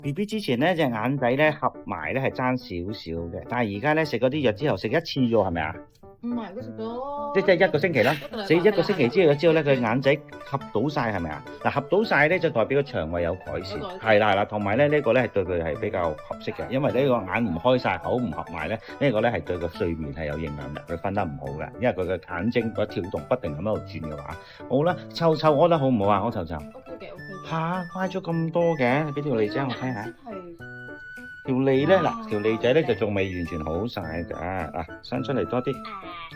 BB 之前咧隻眼仔咧合埋咧係爭少少嘅，但係而家咧食嗰啲藥之後食一次啫喎，係咪啊？唔係，佢食咗即係一個星期啦，食一個星期之後咧，佢係眼仔合到晒係咪啊？嗱，合到晒咧就代表個腸胃有改善，有改善係啦係啦，同埋咧呢個咧係對佢係比較合適嘅，因為呢個眼唔開晒，口唔合埋咧，呢個咧係對個睡眠係有影響嘅，佢瞓得唔好嘅，因為佢嘅眼睛個跳動不定咁喺度轉嘅話，好啦，臭屙得好唔好啊？我臭臭 OK 嘅 OK 嘅。嚇，快咗咁多嘅，俾條脷仔我睇下。係條脷咧，嗱哇條脷仔咧就仲未完全好晒㗎，嗱伸出嚟多啲，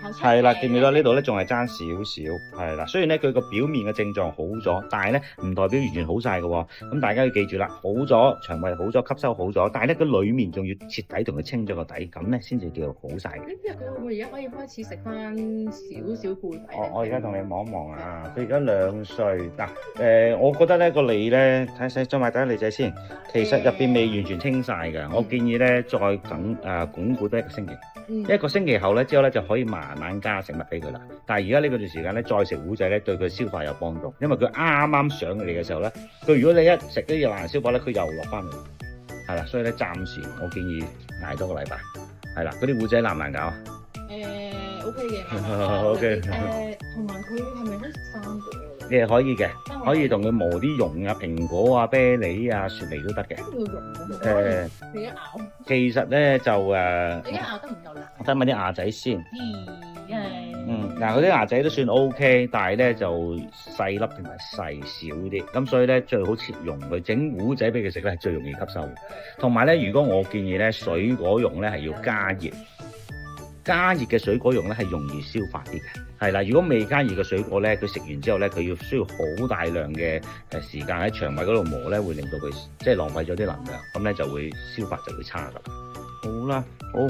係係啦，見唔見到呢度咧仲係爭少少，係啦。雖然咧佢個表面嘅症狀好咗，但係咧唔代表完全好晒㗎喎。咁大家要記住啦，好咗腸胃好咗，吸收好咗，但係咧佢裡面仲要徹底同佢清咗個底，咁咧先至叫好晒嘅。呢啲佢會唔會而家可以開始食翻少少固體？我而家同你望一望啊，佢而家2歲嗱，我覺得咧個脷咧睇睇再埋睇下脷仔先，其實入邊未完全清晒㗎。我建議咧再鞏固多一個星期。一個星期後咧，之後咧就可以慢慢加食物俾佢啦。但係而家呢個段時間咧，再食糊仔咧，對佢消化有幫助，因為佢啱啱上嚟嘅時候咧，佢如果你一食啲嘢難消化咧，佢又落翻嚟，係啦。所以咧，暫時我建議捱多個禮拜，係啦。嗰啲糊仔難唔難搞啊？OK 嘅。 ？OK，同埋佢係咪可以食生果？你係可以嘅，可以同佢磨啲蓉啊、蘋果啊、啤梨啊、雪梨都得嘅。要溶嘅。你一咬。其實咧就你一咬得唔夠辣。我睇下啲牙仔先。係。嗱，嗰啲牙仔都算 OK，但係咧就細粒同埋細少啲，咁所以咧最好切蓉佢整糊仔俾佢食咧，係最容易吸收。同埋咧，如果我建議咧，水果蓉咧係要加熱，加熱嘅水果蓉咧係容易消化啲嘅。係啦，如果未加熱嘅水果咧，佢食完之後咧，佢要需要好大量嘅時間喺腸胃嗰度磨咧，會令到佢即係浪費咗啲能量，咁咧就會消化就會差噶啦。好啦，好